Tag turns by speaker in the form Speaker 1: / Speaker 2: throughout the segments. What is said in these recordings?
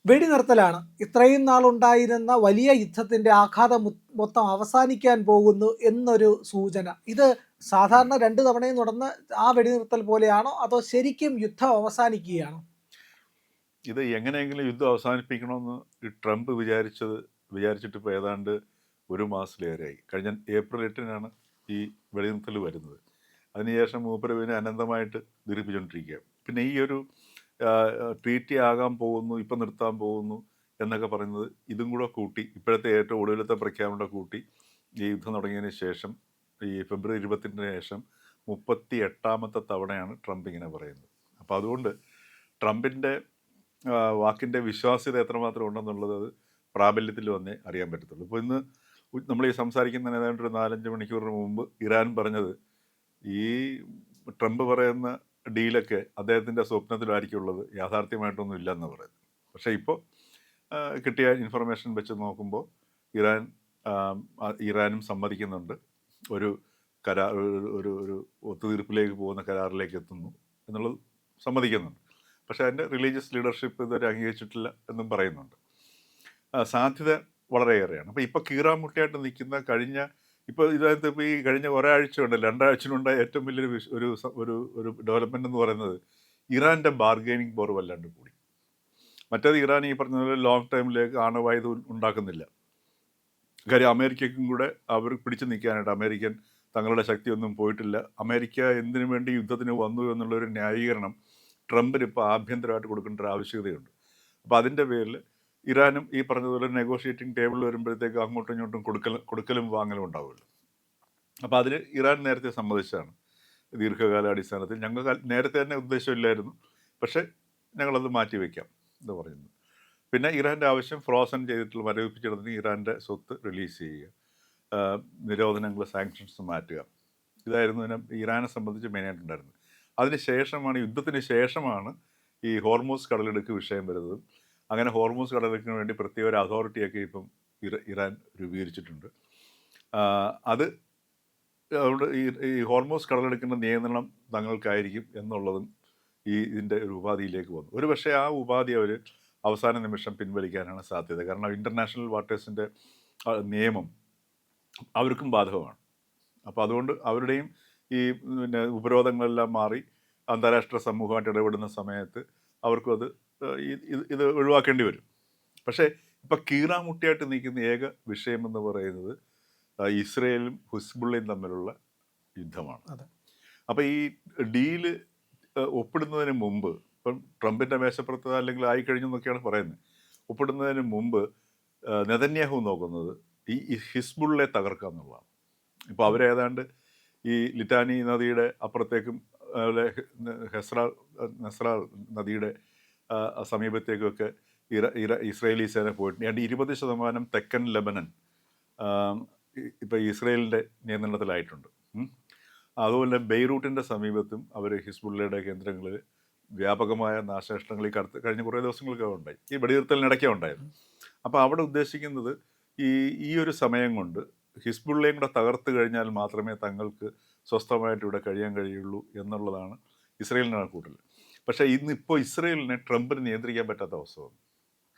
Speaker 1: വെടിനിർത്തലാണ് ഇത്രയും നാളുണ്ടായിരുന്ന വലിയ യുദ്ധത്തിൻ്റെ ആഘാതം മൊത്തം അവസാനിക്കാൻ പോകുന്നു എന്നൊരു സൂചന. ഇത് സാധാരണ 2 തവണയും നടന്ന ആ വെടിനിർത്തൽ പോലെയാണോ, അതോ ശരിക്കും യുദ്ധം അവസാനിക്കുകയാണോ?
Speaker 2: ഇത് എങ്ങനെയെങ്കിലും യുദ്ധം അവസാനിപ്പിക്കണമെന്ന് ഈ ട്രംപ് വിചാരിച്ചിട്ട് ഇപ്പോൾ ഏതാണ്ട് 1 മാസത്തിലേറെയായി. കഴിഞ്ഞ ഏപ്രിൽ 8-നാണ് ഈ വെടിനിർത്തൽ വരുന്നത്. അതിനുശേഷം മൂപ്പര് പിന്നെ അനന്തമായിട്ട് ദീർഘിപ്പിച്ചുകൊണ്ടിരിക്കുക. പിന്നെ ഈ ഒരു ട്രീറ്റി ആകാൻ പോകുന്നു, ഇപ്പം നിർത്താൻ പോകുന്നു എന്നൊക്കെ പറയുന്നത് ഇതും കൂടെ കൂട്ടി, ഇപ്പോഴത്തെ ഏറ്റവും ഒടുവിലത്തെ പ്രഖ്യാപനം കൂട്ടി ഈ യുദ്ധം തുടങ്ങിയതിന് ശേഷം ഈ ഫെബ്രുവരി 22 ശേഷം 38ാമത്തെ തവണയാണ് ട്രംപ് ഇങ്ങനെ പറയുന്നത്. അപ്പോൾ അതുകൊണ്ട് ട്രംപിൻ്റെ വാക്കിൻ്റെ വിശ്വാസ്യത എത്രമാത്രം ഉണ്ടെന്നുള്ളത് അത് പ്രാബല്യത്തിൽ വന്നേ അറിയാൻ പറ്റത്തുള്ളൂ. ഇപ്പോൾ ഇന്ന് നമ്മൾ ഈ സംസാരിക്കുന്നതിന് ഏതാണ്ട് ഒരു 4-5 മണിക്കൂറിന് മുമ്പ് ഇറാൻ പറഞ്ഞത് ഈ ട്രംപ് പറയുന്ന ഡീലൊക്കെ അദ്ദേഹത്തിൻ്റെ സ്വപ്നത്തിലായിരിക്കുള്ളത്, യാഥാർത്ഥ്യമായിട്ടൊന്നും ഇല്ലെന്ന് പറയുന്നത്. പക്ഷേ ഇപ്പോൾ കിട്ടിയ ഇൻഫർമേഷൻ വെച്ച് നോക്കുമ്പോൾ ഇറാനും സമ്മതിക്കുന്നുണ്ട്, ഒരു ഒരു ഒത്തുതീർപ്പിലേക്ക് പോകുന്ന കരാറിലേക്ക് എത്തുന്നു എന്നുള്ളത് സമ്മതിക്കുന്നുണ്ട്. പക്ഷേ അതിൻ്റെ റിലീജിയസ് ലീഡർഷിപ്പ് ഇതുവരെ അംഗീകരിച്ചിട്ടില്ല എന്നും പറയുന്നുണ്ട്. സാധ്യത വളരെയേറെയാണ്. അപ്പോൾ ഇപ്പോൾ കീറാമുട്ടിയായിട്ട് നിൽക്കുന്ന ഇപ്പോൾ ഇതിനകത്ത് ഇപ്പോൾ ഈ കഴിഞ്ഞ ഒരാഴ്ച ഉണ്ടല്ലോ, 2 ആഴ്ചയിലുണ്ടായ ഏറ്റവും വലിയൊരു ഒരു ഡെവലപ്മെൻ്റ് എന്ന് പറയുന്നത് ഇറാൻ്റെ ബാർഗെയിനിങ് പവർ വല്ലാണ്ട് കൂടി. മറ്റേത് ഇറാൻ ഈ പറഞ്ഞ പോലെ ലോങ് ടൈമിലേക്ക് ആണവായുധം ഉണ്ടാക്കുന്നില്ല. കാര്യം അമേരിക്കയ്ക്കും കൂടെ അവർ പിടിച്ചു നിൽക്കാനായിട്ട്, അമേരിക്കൻ തങ്ങളുടെ ശക്തിയൊന്നും പോയിട്ടില്ല, അമേരിക്ക എന്തിനു വേണ്ടി യുദ്ധത്തിന് വന്നു എന്നുള്ളൊരു ന്യായീകരണം ട്രംപിന് ഇപ്പോൾ ആഭ്യന്തരമായിട്ട് കൊടുക്കേണ്ട ഒരു ആവശ്യകതയുണ്ട്. അപ്പോൾ അതിൻ്റെ പേരിൽ ഇറാനും ഈ പറഞ്ഞതുപോലെ നെഗോഷിയേറ്റിംഗ് ടേബിളിൽ വരുമ്പോഴത്തേക്ക് അങ്ങോട്ടും ഇങ്ങോട്ടും കൊടുക്കലും വാങ്ങലും ഉണ്ടാവുമല്ലോ. അപ്പോൾ അതിന് ഇറാൻ നേരത്തെ സമ്മതിച്ചാണ്, ദീർഘകാലാടിസ്ഥാനത്തിൽ ഞങ്ങൾ നേരത്തെ തന്നെ ഉദ്ദേശമില്ലായിരുന്നു, പക്ഷേ ഞങ്ങളത് മാറ്റിവെക്കാം എന്ന് പറയുന്നു. പിന്നെ ഇറാൻ്റെ ആവശ്യം ഫ്രോസൺ ചെയ്തിട്ടുള്ള മരവിപ്പിച്ചിടത്തിന് ഇറാൻ്റെ സ്വത്ത് റിലീസ് ചെയ്യുക, നിരോധനങ്ങൾ, സാങ്ഷൻസ് മാറ്റുക. ഇതായിരുന്നു ഇറാനെ സംബന്ധിച്ച് മെയിനായിട്ടുണ്ടായിരുന്നത്. അതിന് ശേഷമാണ്, യുദ്ധത്തിന് ശേഷമാണ് ഈ ഹോർമൂസ് കടലിടുക്ക് വിഷയം വരുന്നത്. അങ്ങനെ ഹോർമൂസ് കടലിടുക്കിന് വേണ്ടി പ്രത്യേക ഒരു അതോറിറ്റിയൊക്കെ ഇപ്പം ഇറാൻ രൂപീകരിച്ചിട്ടുണ്ട്. അതുകൊണ്ട് ഈ ഹോർമൂസ് കടലിടുക്കിൻ്റെ നിയന്ത്രണം തങ്ങൾക്കായിരിക്കും എന്നുള്ളതും ഇതിൻ്റെ ഒരു ഉപാധിയിലേക്ക് വന്നു. ഒരു പക്ഷേ ആ ഉപാധി അവർ അവസാന നിമിഷം പിൻവലിക്കാനാണ് സാധ്യത. കാരണം ഇൻ്റർനാഷണൽ വാട്ടേഴ്സിൻ്റെ നിയമം അവർക്കും ബാധകമാണ്. അപ്പോൾ അതുകൊണ്ട് അവരുടെയും ഈ പിന്നെ ഉപരോധങ്ങളെല്ലാം മാറി അന്താരാഷ്ട്ര സമൂഹമായിട്ട് ഇടപെടുന്ന സമയത്ത് അവർക്കും ഇത് ഒഴിവാക്കേണ്ടി വരും. പക്ഷേ ഇപ്പം കീറാമുട്ടിയായിട്ട് നിൽക്കുന്ന ഏക വിഷയമെന്ന് പറയുന്നത് ഇസ്രയേലും ഹിസ്ബുള്ളയും തമ്മിലുള്ള യുദ്ധമാണ്. അപ്പോൾ ഈ ഡീല് ഒപ്പിടുന്നതിന് മുമ്പ്, ഇപ്പം ട്രംപിൻ്റെ മേശപ്പുറത്ത് അല്ലെങ്കിൽ ആയിക്കഴിഞ്ഞു എന്നൊക്കെയാണ് പറയുന്നത്, ഒപ്പിടുന്നതിന് മുമ്പ് നെതന്യാഹു നോക്കുന്നത് ഈ ഹിസ്ബുള്ളയെ തകർക്കുക എന്നുള്ളതാണ്. ഇപ്പോൾ അവരേതാണ്ട് ഈ ലിറ്റാനി നദിയുടെ അപ്പുറത്തേക്കും അതുപോലെ നെസ്ര നദിയുടെ സമീപത്തേക്കൊക്കെ ഇസ്രയേലി സേന പോയിട്ടുണ്ട്. 20% തെക്കൻ ലെബനൻ ഇപ്പോൾ ഇസ്രയേലിൻ്റെ നിയന്ത്രണത്തിലായിട്ടുണ്ട്. അതുപോലെ ബെയ്റൂട്ടിൻ്റെ സമീപത്തും അവർ ഹിസ്ബുള്ളയുടെ കേന്ദ്രങ്ങളിൽ വ്യാപകമായ നാശനഷ്ടങ്ങൾ കഴിഞ്ഞ കുറേ ദിവസങ്ങളൊക്കെ ഉണ്ടായി, ഈ വെടിനിർത്തലിനിടയ്ക്കേ ഉണ്ടായിരുന്നു. അപ്പോൾ അവിടെ ഉദ്ദേശിക്കുന്നത് ഈ ഒരു സമയം കൊണ്ട് ഹിസ്ബുള്ളയും കൂടെ തകർത്ത് കഴിഞ്ഞാൽ മാത്രമേ തങ്ങൾക്ക് സ്വസ്ഥമായിട്ട് ഇവിടെ കഴിയാൻ കഴിയുള്ളൂ എന്നുള്ളതാണ് ഇസ്രയേലിൻ്റെ കണക്കൂട്ടൽ. പക്ഷേ ഇന്നിപ്പോൾ ഇസ്രയേലിനെ ട്രംപിന് നിയന്ത്രിക്കാൻ പറ്റാത്ത അവസ്ഥ വന്നു.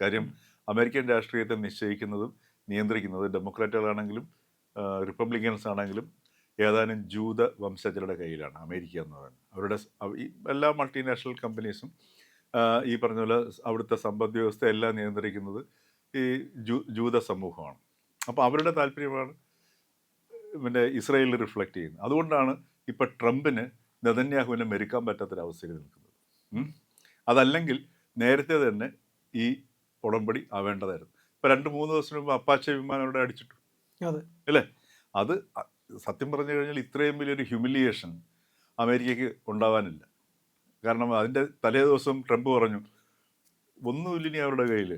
Speaker 2: കാര്യം അമേരിക്കൻ രാഷ്ട്രീയത്തെ നിശ്ചയിക്കുന്നതും നിയന്ത്രിക്കുന്നതും ഡെമോക്രാറ്റുകളാണെങ്കിലും റിപ്പബ്ലിക്കൻസ് ആണെങ്കിലും ഏതാനും ജൂത വംശജരുടെ കയ്യിലാണ് അമേരിക്ക എന്ന് പറയുന്നത്. അവരുടെ എല്ലാ മൾട്ടിനാഷണൽ കമ്പനീസും ഈ പറഞ്ഞ പോലെ അവിടുത്തെ സമ്പദ് വ്യവസ്ഥ എല്ലാം നിയന്ത്രിക്കുന്നത് ഈ ജൂത സമൂഹമാണ്. അപ്പോൾ അവരുടെ താല്പര്യമാണ് പിന്നെ ഇസ്രയേലിൽ റിഫ്ലക്റ്റ് ചെയ്യുന്നത്. അതുകൊണ്ടാണ് ഇപ്പം ട്രംപിന് നെതന്യാഹുവിനെ മെരുക്കാൻ പറ്റാത്തൊരവസ്ഥയിൽ നിൽക്കുന്നത്. അതല്ലെങ്കിൽ നേരത്തെ തന്നെ ഈ ഉടമ്പടി ആവേണ്ടതായിരുന്നു. ഇപ്പോൾ 2-3 ദിവസം മുമ്പ് അപ്പാച്ചെ വിമാനം അവിടെ അടിച്ചിട്ടു അല്ലേ? അത് സത്യം പറഞ്ഞു കഴിഞ്ഞാൽ ഇത്രയും വലിയൊരു ഹ്യൂമിലിയേഷൻ അമേരിക്കയ്ക്ക് ഉണ്ടാവാനില്ല. കാരണം അതിൻ്റെ തലേ ദിവസം ട്രംപ് പറഞ്ഞു, ഒന്നുമില്ല ഇനി അവരുടെ കയ്യിൽ,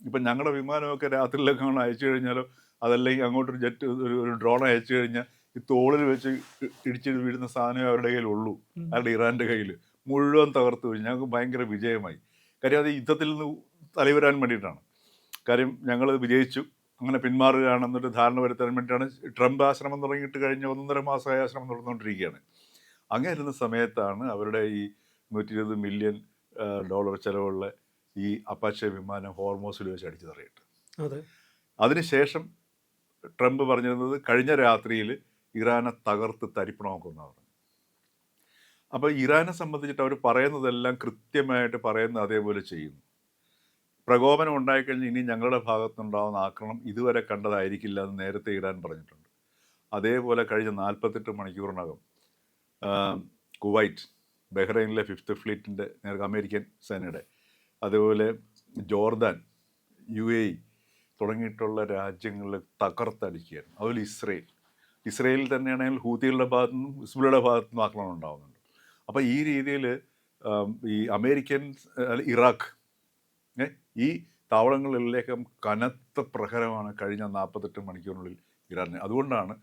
Speaker 2: ഇപ്പം ഞങ്ങളുടെ വിമാനമൊക്കെ രാത്രിയിലൊക്കെ അങ്ങനെ അയച്ചു കഴിഞ്ഞാലോ, അതല്ലെങ്കിൽ അങ്ങോട്ടൊരു ജെറ്റ് ഒരു ഡ്രോൺ അയച്ചു കഴിഞ്ഞാൽ ഈ തോളിൽ വെച്ച് ഇടിച്ച് വീഴുന്ന സാധനമേ അവരുടെ കയ്യിലുള്ളൂ. അവരുടെ ഇറാൻ്റെ കയ്യിൽ മുഴുവൻ തകർത്ത് കഴിഞ്ഞു, ഞങ്ങൾക്ക് ഭയങ്കര വിജയമായി. കാര്യം അത് യുദ്ധത്തിൽ നിന്ന് തലവരാൻ വേണ്ടിയിട്ടാണ്. കാര്യം ഞങ്ങൾ വിജയിച്ചു, അങ്ങനെ പിന്മാറുകയാണെന്നൊരു ധാരണ വരുത്താൻ വേണ്ടിയിട്ടാണ് ട്രംപ് ആശ്രമം തുടങ്ങിയിട്ട് കഴിഞ്ഞ 1.5 മാസമായ ആശ്രമം തുടർന്നുകൊണ്ടിരിക്കുകയാണ്. അങ്ങനെ ഇരുന്ന സമയത്താണ് അവരുടെ ഈ $120 മില്യൺ ചിലവുള്ള ഈ അപ്പാച്ചെ വിമാനം ഹോർമോസിൽ വെച്ച് അടിച്ചു തറയിട്ട്.
Speaker 1: അതെ.
Speaker 2: അതിനുശേഷം ട്രംപ് പറഞ്ഞിരുന്നത് കഴിഞ്ഞ രാത്രിയിൽ ഇറാനെ തകർത്ത് തരിപ്പണമാക്കുമെന്നാണ് പറഞ്ഞത്. അപ്പോൾ ഇറാനെ സംബന്ധിച്ചിട്ട് അവർ പറയുന്നതെല്ലാം കൃത്യമായിട്ട് പറയുന്നത് അതേപോലെ ചെയ്യുന്നു. പ്രകോപനം ഉണ്ടായിക്കഴിഞ്ഞാൽ ഇനി ഞങ്ങളുടെ ഭാഗത്തുനിന്നുണ്ടാകുന്ന ആക്രമണം ഇതുവരെ കണ്ടതായിരിക്കില്ല എന്ന് നേരത്തെ ഇറാൻ പറഞ്ഞിട്ടുണ്ട്. അതേപോലെ കഴിഞ്ഞ 48 മണിക്കൂറിനകം കുവൈറ്റ്, ബഹ്റൈനിലെ 5th ഫ്ലീറ്റിൻ്റെ നേർക്ക് അമേരിക്കൻ സേനയുടെ, അതുപോലെ ജോർദാൻ, UAE തുടങ്ങിയിട്ടുള്ള രാജ്യങ്ങളിൽ തകർത്തടിക്കുകയാണ്. അതുപോലെ ഇസ്രയേലിൽ തന്നെയാണെങ്കിൽ ഹൂതികളുടെ ഭാഗത്തു നിന്നും ഹിസ്ബുള്ളയുടെ ഭാഗത്തു നിന്നും ആക്രമണം ഉണ്ടാകുന്നുണ്ട്. അപ്പോൾ ഈ രീതിയിൽ ഈ അമേരിക്കൻ ഇറാഖ് ഈ താവളങ്ങളിലേക്കും കനത്ത പ്രഹരമാണ് കഴിഞ്ഞ 48 മണിക്കൂറിനുള്ളിൽ ഇറാന്. അതുകൊണ്ടാണ്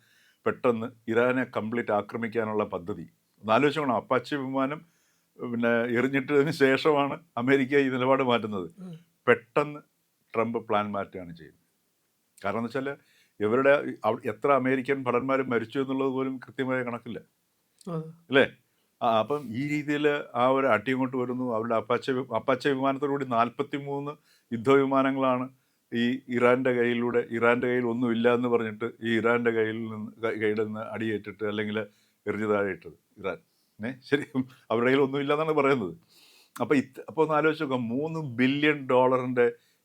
Speaker 2: പെട്ടെന്ന് ഇറാനെ കംപ്ലീറ്റ് ആക്രമിക്കാനുള്ള പദ്ധതി. ഒന്നാലോചിച്ചോണം, അപ്പാച്ചി വിമാനം പിന്നെ എറിഞ്ഞിട്ടതിന് ശേഷമാണ് അമേരിക്ക ഈ നിലപാട് മാറ്റുന്നത്. പെട്ടെന്ന് ട്രംപ് പ്ലാൻ മാറ്റുകയാണ് ചെയ്യുന്നത്. കാരണം എന്ന് വെച്ചാൽ ഇവരുടെ എത്ര അമേരിക്കൻ ഭടന്മാർ മരിച്ചു എന്നുള്ളത് പോലും കൃത്യമായ കണക്കില്ല, അല്ലേ? അപ്പം ഈ രീതിയിൽ ആ ഒരു അടി കൊണ്ട് വരുന്നു. അവരുടെ അപ്പാച്ചെ വിമാനത്തോടുകൂടി 43 യുദ്ധവിമാനങ്ങളാണ് ഈ ഇറാൻ്റെ കയ്യിൽ ഒന്നുമില്ല എന്ന് പറഞ്ഞിട്ട് ഈ ഇറാൻ്റെ കയ്യിൽ നിന്ന് അടിയേറ്റിട്ട് അല്ലെങ്കിൽ എറിഞ്ഞു താഴെ ഇട്ടത് ഇറാൻ. ശരിക്കും അവരുടെ കയ്യിൽ ഒന്നുമില്ല എന്നാണ് പറയുന്നത്. അപ്പോൾ ഒന്ന് ആലോചിച്ച് നോക്കാം, $3 ബില്യൺ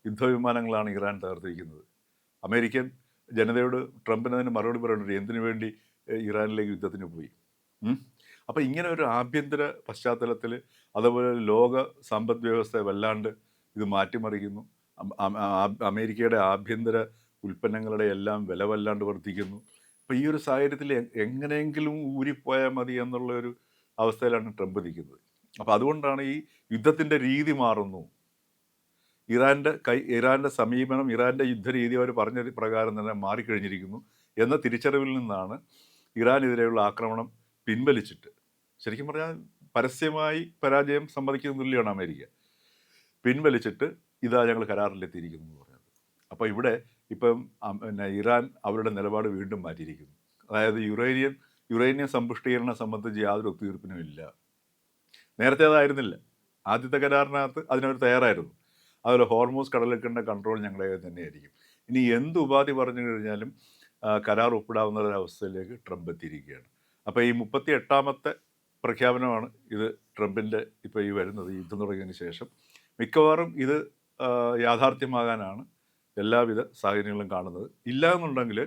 Speaker 2: യുദ്ധവിമാനങ്ങളാണ് ഇറാൻ തകർത്തിരിക്കുന്നത്. അമേരിക്കൻ ജനതയോട് ട്രംപിന് അതിന് മറുപടി പറയുന്നുണ്ട്, എന്തിനു വേണ്ടി ഇറാനിലേക്ക് യുദ്ധത്തിന് പോയി. അപ്പോൾ ഇങ്ങനെ ഒരു ആഭ്യന്തര പശ്ചാത്തലത്തിൽ അതുപോലെ ലോക സമ്പദ് വ്യവസ്ഥയെ വല്ലാണ്ട് ഇത് മാറ്റിമറിക്കുന്നു. അമേരിക്കയുടെ ആഭ്യന്തര ഉൽപ്പന്നങ്ങളുടെ എല്ലാം വില വല്ലാണ്ട് വർദ്ധിക്കുന്നു. അപ്പോൾ ഈ ഒരു സാഹചര്യത്തിൽ എങ്ങനെയെങ്കിലും ഊരിപ്പോയാൽ മതി എന്നുള്ള ഒരു അവസ്ഥയിലാണ് ട്രംപ് നിൽക്കുന്നത്. അപ്പോൾ അതുകൊണ്ടാണ് ഈ യുദ്ധത്തിൻ്റെ രീതി മാറുന്നു. ഇറാൻ്റെ സമീപനം, ഇറാൻ്റെ യുദ്ധരീതി അവർ പറഞ്ഞ പ്രകാരം തന്നെ മാറിക്കഴിഞ്ഞിരിക്കുന്നു എന്ന തിരിച്ചറിവിൽ നിന്നാണ് ഇറാനെതിരെയുള്ള ആക്രമണം പിൻവലിച്ചിട്ട്, ശരിക്കും പറഞ്ഞാൽ പരസ്യമായി പരാജയം സമ്മതിക്കുന്ന തുല്യമാണ് അമേരിക്ക, പിൻവലിച്ചിട്ട് ഇതാ ഞങ്ങൾ കരാറിലെത്തിയിരിക്കുന്നു എന്ന് പറഞ്ഞത്. അപ്പോൾ ഇവിടെ ഇപ്പം പിന്നെ ഇറാൻ അവരുടെ നിലപാട് വീണ്ടും മാറ്റിയിരിക്കുന്നു. അതായത് യുറേനിയം സമ്പുഷ്ടീകരണം സംബന്ധിച്ച് യാതൊരു ഒത്തുതീർപ്പിനും ഇല്ല. നേരത്തെ അതായിരുന്നില്ല. ആദ്യത്തെ കരാറിനകത്ത് അതിനവർ തയ്യാറായിരുന്നു. അതുപോലെ ഹോർമൂസ് കടലിടുക്കിൻ്റെ കൺട്രോൾ ഞങ്ങളുടെ തന്നെയായിരിക്കും. ഇനി എന്ത് ഉപാധി പറഞ്ഞു കഴിഞ്ഞാലും കരാർ ഒപ്പിടാവുന്ന ഒരവസ്ഥയിലേക്ക് ട്രംപ് എത്തിയിരിക്കുകയാണ്. അപ്പോൾ ഈ 38ാമത്തെ പ്രഖ്യാപനമാണ് ഇത് ട്രംപിൻ്റെ ഇപ്പോൾ ഈ വരുന്നത്, യുദ്ധം തുടങ്ങിയതിന് ശേഷം. മിക്കവാറും ഇത് യാഥാർത്ഥ്യമാകാനാണ് എല്ലാവിധ സാഹചര്യങ്ങളും കാണുന്നത്. ഇല്ല എന്നുണ്ടെങ്കിൽ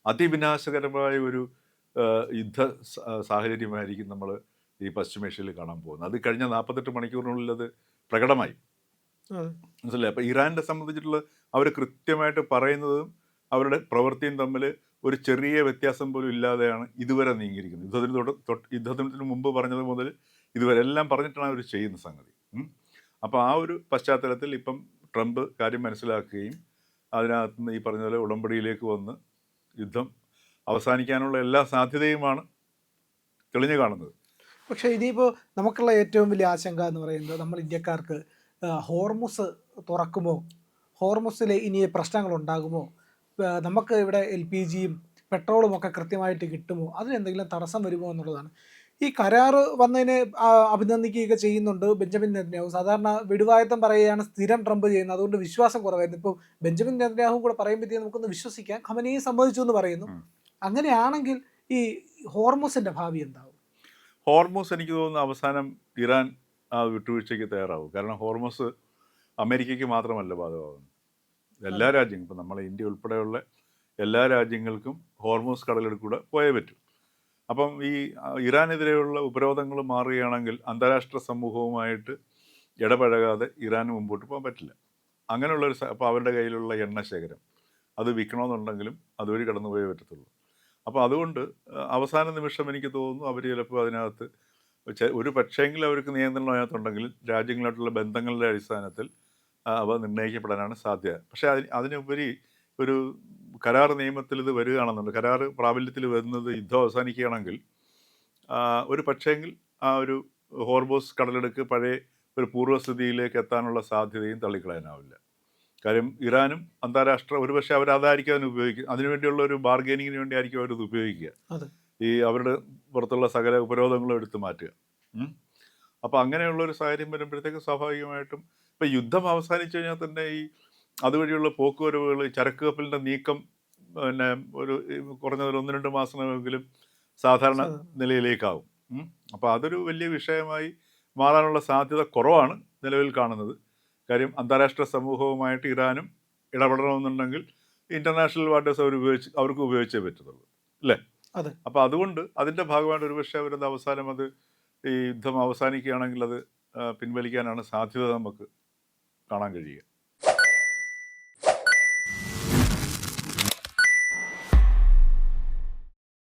Speaker 2: അതിവിനാശകരമായ ഒരു യുദ്ധ സാഹചര്യമായിരിക്കും നമ്മൾ ഈ പശ്ചിമേഷ്യയിൽ കാണാൻ പോകുന്നത്. അത് കഴിഞ്ഞ 48 മണിക്കൂറിനുള്ളിൽ അത് പ്രകടമായി, മനസ്സിലായി. അപ്പോൾ ഇറാനെ സംബന്ധിച്ചിട്ടുള്ള അവർ കൃത്യമായിട്ട് പറയുന്നതും അവരുടെ പ്രവൃത്തിയും തമ്മിൽ ഒരു ചെറിയ വ്യത്യാസം പോലും ഇല്ലാതെയാണ് ഇതുവരെ നീങ്ങിയിരിക്കുന്നത്. യുദ്ധത്തിന് മുമ്പ് പറഞ്ഞത് മുതൽ ഇതുവരെ എല്ലാം പറഞ്ഞിട്ടാണ് അവർ ചെയ്യുന്ന സംഗതി. അപ്പോൾ ആ ഒരു പശ്ചാത്തലത്തിൽ ഇപ്പം ട്രംപ് കാര്യം മനസ്സിലാക്കുകയും അതിനകത്ത് നിന്ന് ഈ പറഞ്ഞ പോലെ ഉടമ്പടിയിലേക്ക് വന്ന് യുദ്ധം അവസാനിക്കാനുള്ള എല്ലാ സാധ്യതയുമാണ് തെളിഞ്ഞു കാണുന്നത്.
Speaker 1: പക്ഷേ ഇനിയിപ്പോൾ നമുക്കുള്ള ഏറ്റവും വലിയ ആശങ്ക എന്ന് പറയുന്നത്, നമ്മൾ ഇന്ത്യക്കാർക്ക് ഹോർമുസ് തുറക്കുമോ, ഹോർമുസിൽ ഇനി പ്രശ്നങ്ങൾ ഉണ്ടാകുമോ, നമുക്ക് ഇവിടെ LPGയും പെട്രോളും ഒക്കെ കൃത്യമായിട്ട് കിട്ടുമോ, അതിനെന്തെങ്കിലും തടസ്സം വരുമോ എന്നുള്ളതാണ്. ഈ കരാർ വന്നതിനെ അഭിനന്ദിക്കുകയൊക്കെ ചെയ്യുന്നുണ്ട് ബെഞ്ചമിൻ നെതന്യാഹു. സാധാരണ വിടുവായത്തം പറയുകയാണ് സ്ഥിരം ട്രംപ് ചെയ്യുന്നത്, അതുകൊണ്ട് വിശ്വാസം കുറവായിരുന്നു. ഇപ്പോൾ ബെഞ്ചമിൻ നെതന്യാഹു കൂടെ പറയുമ്പോഴത്തേക്കും നമുക്കൊന്ന് വിശ്വസിക്കാം, ഖമനേയി സമ്മതിച്ചു എന്ന് പറയുന്നു. അങ്ങനെയാണെങ്കിൽ ഈ ഹോർമുസിൻ്റെ ഭാവി എന്താവും?
Speaker 2: ഹോർമൂസ് എനിക്ക് തോന്നുന്നു അവസാനം ഇറാൻ ആ വിട്ടുവീഴ്ചയ്ക്ക് തയ്യാറാവും. കാരണം ഹോർമൂസ് അമേരിക്കയ്ക്ക് മാത്രമല്ല ബാധകമാകുന്നത്, എല്ലാ രാജ്യങ്ങളും, ഇപ്പം നമ്മളെ ഇന്ത്യ ഉൾപ്പെടെയുള്ള എല്ലാ രാജ്യങ്ങൾക്കും ഹോർമൂസ് കടലിടുക്കൂടെ പോയേ പറ്റും. അപ്പം ഈ ഇറാനെതിരെയുള്ള ഉപരോധങ്ങൾ മാറുകയാണെങ്കിൽ അന്താരാഷ്ട്ര സമൂഹവുമായിട്ട് ഇടപഴകാതെ ഇറാന് മുമ്പോട്ട് പോകാൻ പറ്റില്ല. അങ്ങനെയുള്ളൊരു അപ്പോൾ അവരുടെ കയ്യിലുള്ള എണ്ണ ശേഖരം അത് വിൽക്കണമെന്നുണ്ടെങ്കിലും അതുവഴി കടന്നു പോയേ പറ്റത്തുള്ളൂ. അപ്പോൾ അതുകൊണ്ട് അവസാന നിമിഷം എനിക്ക് തോന്നുന്നു അവർ ചിലപ്പോൾ അതിനകത്ത് ഒരു പക്ഷേങ്കിൽ അവർക്ക് നിയന്ത്രണം അതിനകത്തുണ്ടെങ്കിൽ രാജ്യങ്ങളായിട്ടുള്ള ബന്ധങ്ങളുടെ അടിസ്ഥാനത്തിൽ അവ നിർണ്ണയിക്കപ്പെടാനാണ് സാധ്യത. പക്ഷേ അതിനുപരി ഒരു കരാർ നിയമത്തിൽ ഇത് വരികയാണെന്നുണ്ട്, കരാർ പ്രാബല്യത്തിൽ വരുന്നത് യുദ്ധം അവസാനിക്കുകയാണെങ്കിൽ ഒരു പക്ഷേങ്കിൽ ആ ഒരു ഹോർമൂസ് കടലിടുക്ക് പഴയ ഒരു പൂർവ്വസ്ഥിതിയിലേക്ക് എത്താനുള്ള സാധ്യതയും തള്ളിക്കളയാനാവില്ല. കാര്യം ഇറാനും അന്താരാഷ്ട്ര ഒരുപക്ഷെ അവരതായിരിക്കും അതിന് ഉപയോഗിക്കുക, അതിനുവേണ്ടിയുള്ള ഒരു ബാർഗെയിനിങ്ങിന് വേണ്ടി ആയിരിക്കും അവരത് ഉപയോഗിക്കുക, ഈ അവരുടെ പുറത്തുള്ള സകല ഉപരോധങ്ങളും എടുത്തു മാറ്റുക. അപ്പോൾ അങ്ങനെയുള്ളൊരു സാഹചര്യം വരുമ്പോഴത്തേക്ക് സ്വാഭാവികമായിട്ടും ഇപ്പം യുദ്ധം അവസാനിച്ചു കഴിഞ്ഞാൽ തന്നെ ഈ അതുവഴിയുള്ള പോക്കുവരവുകൾ, ചരക്ക് കപ്പലിൻ്റെ നീക്കം പിന്നെ കുറഞ്ഞത് ഒരു 1-2 മാസമെങ്കിലും സാധാരണ
Speaker 1: സാ-
Speaker 2: നിലയിലേക്കാവും. അപ്പോൾ അതൊരു വലിയ വിഷയമായി മാറാനുള്ള സാധ്യത കുറവാണ് നിലവിൽ കാണുന്നത്. കാര്യം അന്താരാഷ്ട്ര സമൂഹവുമായിട്ട് ഇറാനും ഇടപെടണമെന്നുണ്ടെങ്കിൽ ഇൻ്റർനാഷണൽ വാട്ടേഴ്സ് അവർക്ക് ഉപയോഗിച്ചേ പറ്റത്തുള്ളൂ, അല്ലേ?
Speaker 1: അതെ.
Speaker 2: അപ്പോൾ അതുകൊണ്ട് അതിൻ്റെ ഭാഗമായിട്ട് ഒരുപക്ഷെ അവരത് അവസാനം ഈ യുദ്ധം അവസാനിക്കുകയാണെങ്കിൽ അത് പിൻവലിക്കാനാണ് സാധ്യത നമുക്ക് കാണാൻ കഴിയുക.